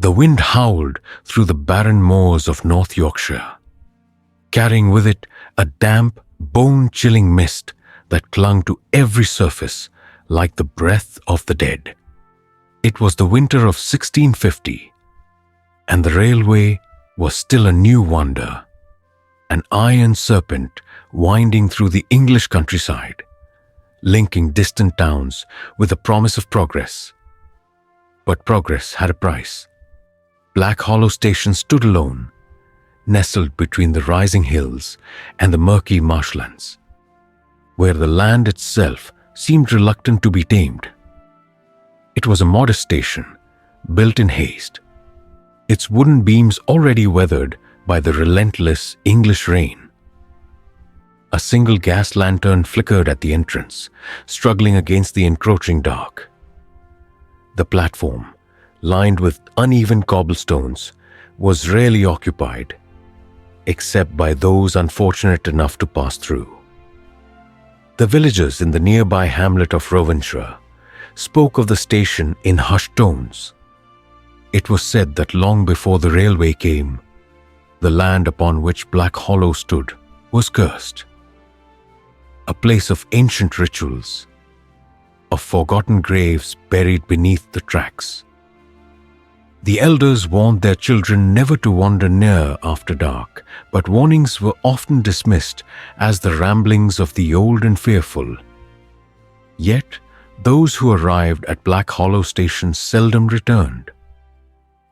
The wind howled through the barren moors of North Yorkshire, carrying with it a damp, bone-chilling mist that clung to every surface like the breath of the dead. It was the winter of 1650, and the railway was still a new wonder, an iron serpent winding through the English countryside, linking distant towns with the promise of progress. But progress had a price. Black Hollow Station stood alone, nestled between the rising hills and the murky marshlands, where the land itself seemed reluctant to be tamed. It was a modest station, built in haste, its wooden beams already weathered by the relentless English rain. A single gas lantern flickered at the entrance, struggling against the encroaching dark. The platform, lined with uneven cobblestones, was rarely occupied, except by those unfortunate enough to pass through. The villagers in the nearby hamlet of Rovenshaw spoke of the station in hushed tones. It was said that long before the railway came, the land upon which Black Hollow stood was cursed. A place of ancient rituals, of forgotten graves buried beneath the tracks. The elders warned their children never to wander near after dark, but warnings were often dismissed as the ramblings of the old and fearful. Yet, those who arrived at Black Hollow Station seldom returned.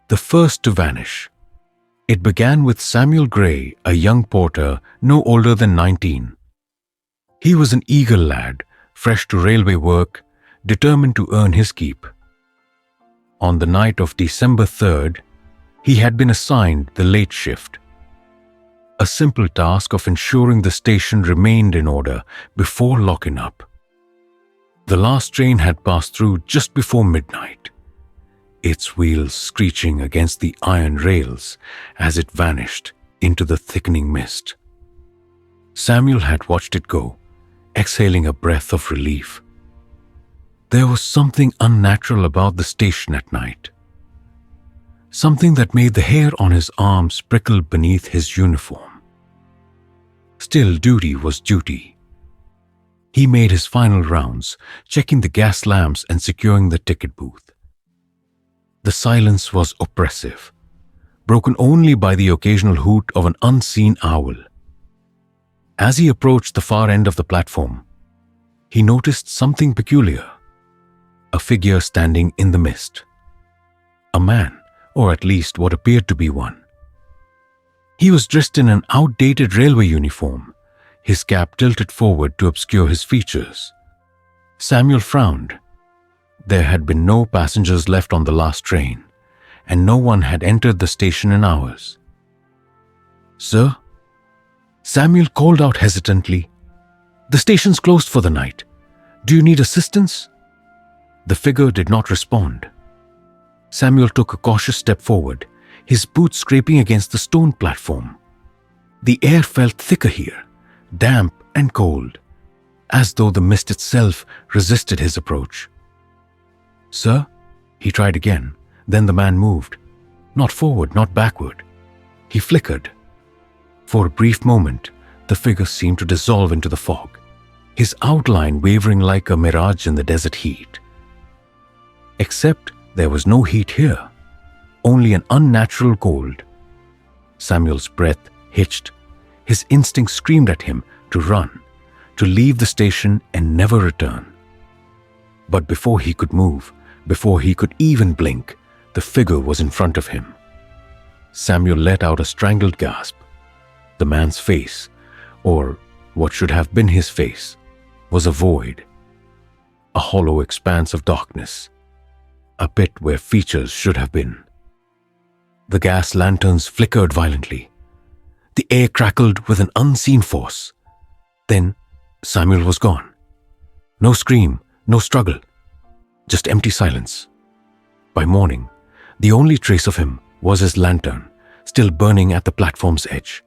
The first to vanish. It began with Samuel Gray, a young porter no older than 19. He was an eager lad, fresh to railway work, determined to earn his keep. On the night of December 3rd, he had been assigned the late shift, a simple task of ensuring the station remained in order before locking up. The last train had passed through just before midnight, its wheels screeching against the iron rails as it vanished into the thickening mist. Samuel had watched it go, exhaling a breath of relief. There was something unnatural about the station at night, something that made the hair on his arms prickle beneath his uniform. Still, duty was duty. He made his final rounds, checking the gas lamps and securing the ticket booth. The silence was oppressive, broken only by the occasional hoot of an unseen owl. As he approached the far end of the platform, he noticed something peculiar. A figure standing in the mist. A man, or at least what appeared to be one. He was dressed in an outdated railway uniform, his cap tilted forward to obscure his features. Samuel frowned. There had been no passengers left on the last train, and no one had entered the station in hours. "Sir?" Samuel called out hesitantly. "The station's closed for the night. Do you need assistance?" The figure did not respond. Samuel took a cautious step forward, his boots scraping against the stone platform. The air felt thicker here, damp and cold, as though the mist itself resisted his approach. "Sir?" He tried again. Then the man moved. Not forward, not backward. He flickered. For a brief moment, the figure seemed to dissolve into the fog, his outline wavering like a mirage in the desert heat. Except there was no heat here, only an unnatural cold. Samuel's breath hitched. His instinct screamed at him to run, to leave the station and never return. But before he could move, before he could even blink, the figure was in front of him. Samuel let out a strangled gasp. The man's face, or what should have been his face, was a void, a hollow expanse of darkness, a pit where features should have been. The gas lanterns flickered violently. The air crackled with an unseen force. Then Samuel was gone. No scream, no struggle, just empty silence. By morning, the only trace of him was his lantern, still burning at the platform's edge.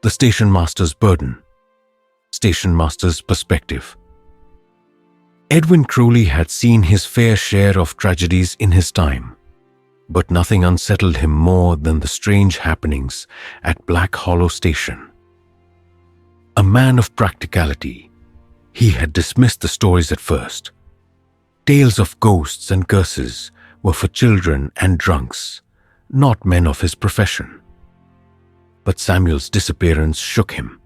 The station master's burden, station master's perspective. Edwin Crowley had seen his fair share of tragedies in his time. But nothing unsettled him more than the strange happenings at Black Hollow Station. A man of practicality, he had dismissed the stories at first. Tales of ghosts and curses were for children and drunks, not men of his profession. But Samuel's disappearance shook him.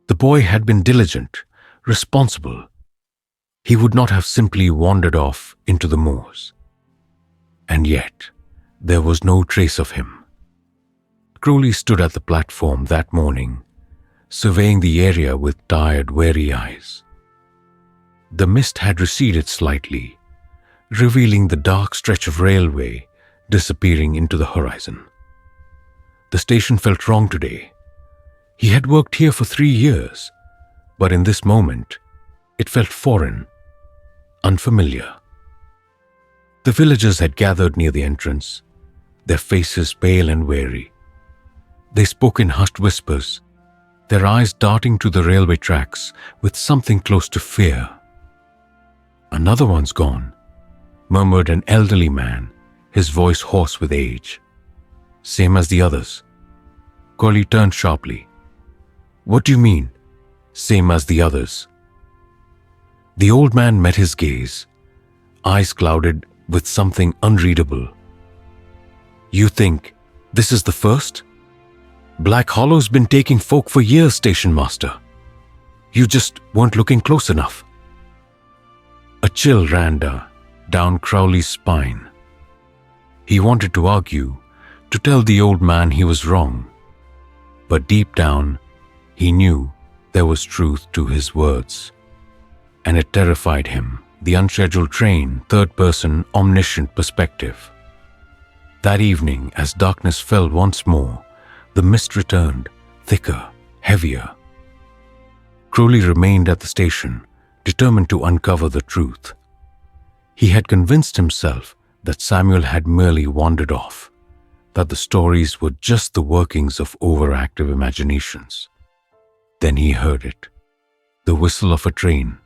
The boy had been diligent, responsible. He would not have simply wandered off into the moors. And yet, there was no trace of him. Crowley stood at the platform that morning, surveying the area with tired, weary eyes. The mist had receded slightly, revealing the dark stretch of railway disappearing into the horizon. The station felt wrong today. He had worked here for 3 years, but in this moment, it felt foreign, unfamiliar. The villagers had gathered near the entrance, their faces pale and weary. They spoke in hushed whispers, their eyes darting to the railway tracks with something close to fear. "Another one's gone," murmured an elderly man, his voice hoarse with age. "Same as the others." Crowley turned sharply. "What do you mean, same as the others?" The old man met his gaze, eyes clouded with something unreadable. "You think this is the first? Black Hollow's been taking folk for years, station master. You just weren't looking close enough." A chill ran down Crowley's spine. He wanted to argue, to tell the old man he was wrong. But deep down, he knew there was truth to his words. And it terrified him, the unscheduled train, third-person, omniscient perspective. That evening, as darkness fell once more, the mist returned, thicker, heavier. Crowley remained at the station, determined to uncover the truth. He had convinced himself that Samuel had merely wandered off, that the stories were just the workings of overactive imaginations. Then he heard it, the whistle of a train.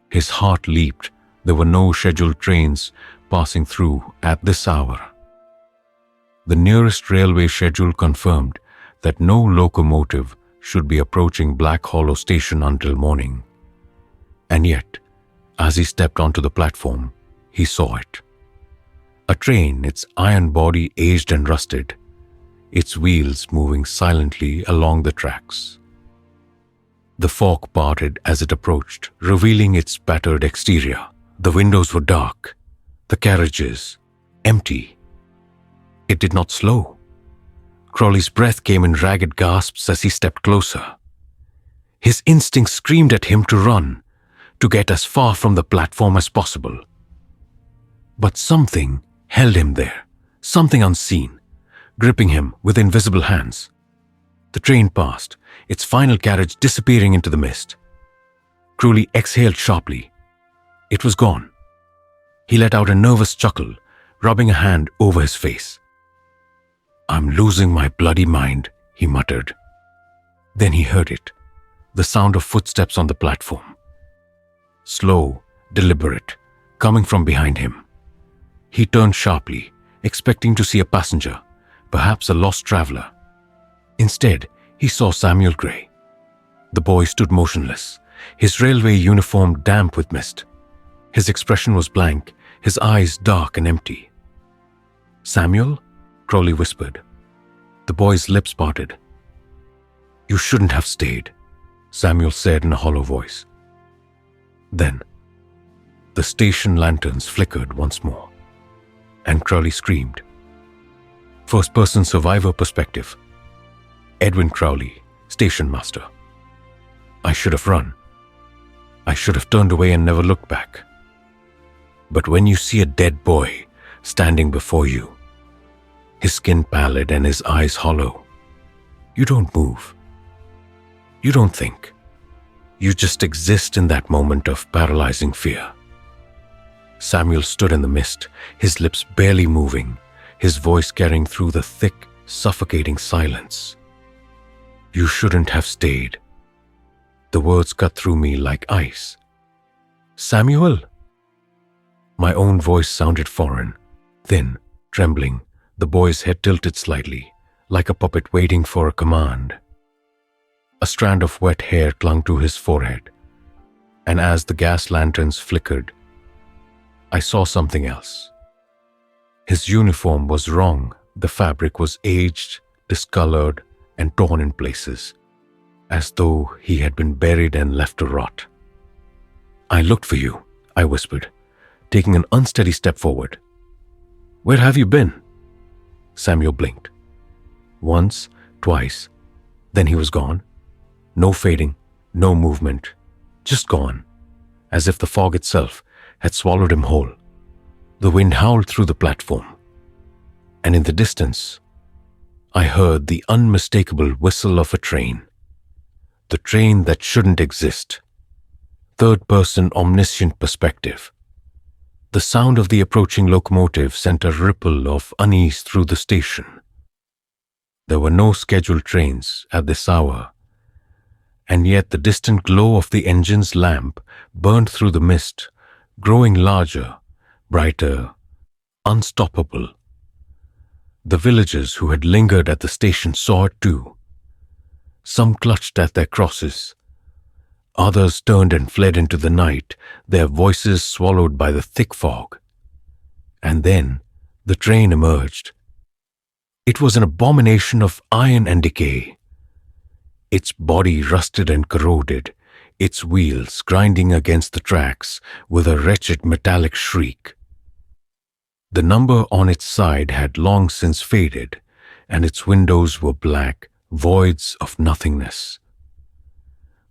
His heart leaped. There were no scheduled trains passing through at this hour. The nearest railway schedule confirmed that no locomotive should be approaching Black Hollow Station until morning. And yet, as he stepped onto the platform, he saw it. A train, its iron body aged and rusted, its wheels moving silently along the tracks. The fog parted as it approached, revealing its battered exterior. The windows were dark, the carriages empty. It did not slow. Crowley's breath came in ragged gasps as he stepped closer. His instinct screamed at him to run, to get as far from the platform as possible. But something held him there, something unseen, gripping him with invisible hands. The train passed, its final carriage disappearing into the mist. Crowley exhaled sharply. It was gone. He let out a nervous chuckle, rubbing a hand over his face. "I'm losing my bloody mind," he muttered. Then he heard it, the sound of footsteps on the platform. Slow, deliberate, coming from behind him. He turned sharply, expecting to see a passenger, perhaps a lost traveler. Instead, he saw Samuel Gray. The boy stood motionless, his railway uniform damp with mist. His expression was blank, his eyes dark and empty. "Samuel?" Crowley whispered. The boy's lips parted. "You shouldn't have stayed," Samuel said in a hollow voice. Then, the station lanterns flickered once more, and Crowley screamed. First-person survivor perspective. Edwin Crowley, station master. "I should have run. I should have turned away and never looked back. But when you see a dead boy standing before you, his skin pallid and his eyes hollow, you don't move. You don't think. You just exist in that moment of paralyzing fear." Samuel stood in the mist, his lips barely moving, his voice carrying through the thick, suffocating silence. "You shouldn't have stayed." The words cut through me like ice. "Samuel?" My own voice sounded foreign, thin, Trembling, the boy's head tilted slightly, like a puppet waiting for a command. A strand of wet hair clung to his forehead, and as the gas lanterns flickered, I saw something else. His uniform was wrong. The fabric was aged, discolored, and torn in places, as though he had been buried and left to rot. "I looked for you," I whispered, taking an unsteady step forward. "Where have you been?" Samuel blinked. Once, twice, then he was gone. No fading, no movement, just gone, as if the fog itself had swallowed him whole. The wind howled through the platform, and in the distance, I heard the unmistakable whistle of a train. The train that shouldn't exist. Third-person omniscient perspective. The sound of the approaching locomotive sent a ripple of unease through the station. There were no scheduled trains at this hour, and yet the distant glow of the engine's lamp burned through the mist, growing larger, brighter, unstoppable. The villagers who had lingered at the station saw it too. Some clutched at their crosses. Others turned and fled into the night, their voices swallowed by the thick fog. And then the train emerged. It was an abomination of iron and decay. Its body rusted and corroded, its wheels grinding against the tracks with a wretched metallic shriek. The number on its side had long since faded, and its windows were black, voids of nothingness.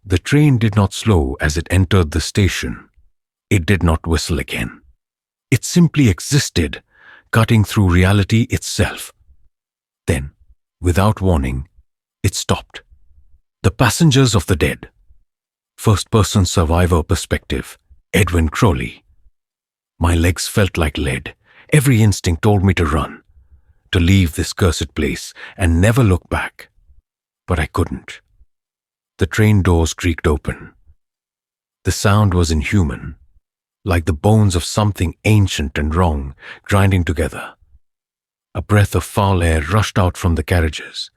The train did not slow as it entered the station. It did not whistle again. It simply existed, cutting through reality itself. Then, without warning, it stopped. The passengers of the dead. First-person survivor perspective, Edwin Crowley. My legs felt like lead. Every instinct told me to run, to leave this cursed place and never look back. But I couldn't. The train doors creaked open. The sound was inhuman, like the bones of something ancient and wrong grinding together. A breath of foul air rushed out from the carriages,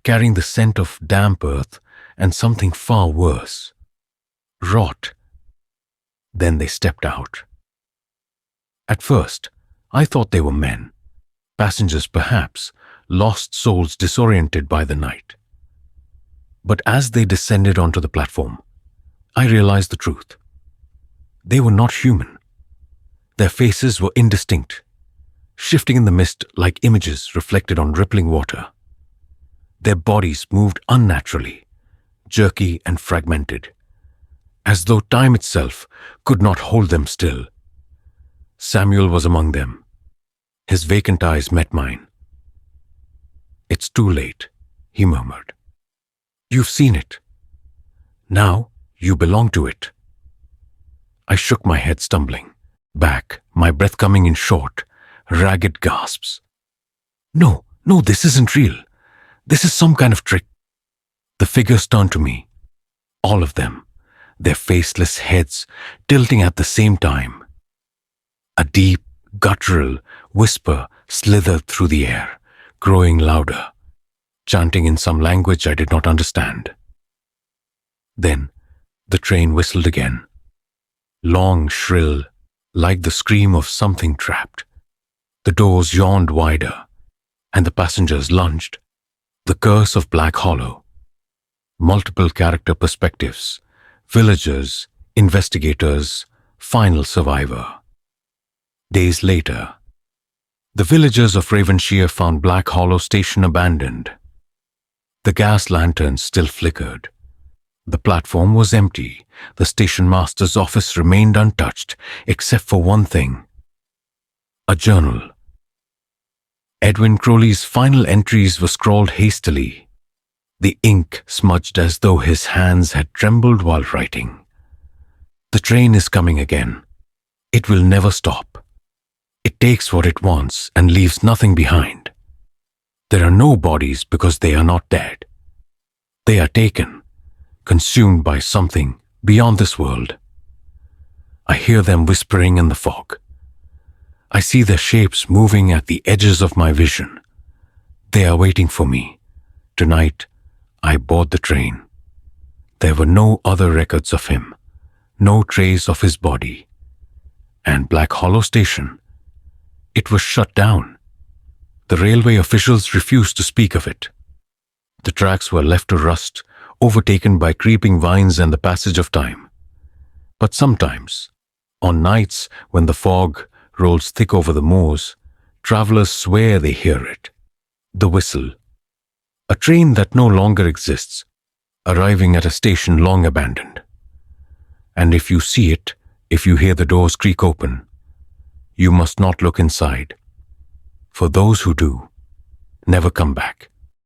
carrying the scent of damp earth and something far worse. Rot. Then they stepped out. At first, I thought they were men, passengers perhaps, lost souls disoriented by the night. But as they descended onto the platform, I realized the truth. They were not human. Their faces were indistinct, shifting in the mist like images reflected on rippling water. Their bodies moved unnaturally, jerky and fragmented, as though time itself could not hold them still. Samuel was among them. His vacant eyes met mine. "It's too late," he murmured. "You've seen it. Now you belong to it." I shook my head, stumbling back, my breath coming in short, ragged gasps. No, this isn't real. This is some kind of trick." The figures turned to me, all of them, their faceless heads tilting at the same time. A deep, guttural whisper slithered through the air, growing louder, chanting in some language I did not understand. Then the train whistled again, long, shrill, like the scream of something trapped. The doors yawned wider, and the passengers lunged. The curse of Black Hollow. Multiple character perspectives, villagers, investigators, final survivor. Days later, the villagers of Ravenshire found Black Hollow Station abandoned. The gas lanterns still flickered. The platform was empty. The station master's office remained untouched, except for one thing. A journal. Edwin Crowley's final entries were scrawled hastily, the ink smudged as though his hands had trembled while writing. "The train is coming again. It will never stop. It takes what it wants and leaves nothing behind. There are no bodies because they are not dead. They are taken, consumed by something beyond this world. I hear them whispering in the fog. I see their shapes moving at the edges of my vision. They are waiting for me. Tonight, I board the train. There were no other records of him, no trace of his body. And Black Hollow Station, it was shut down. The railway officials refused to speak of it. The tracks were left to rust, overtaken by creeping vines and the passage of time. But sometimes, on nights when the fog rolls thick over the moors, travelers swear they hear it. The whistle. A train that no longer exists, arriving at a station long abandoned. And if you see it, if you hear the doors creak open, you must not look inside. For those who do, never come back.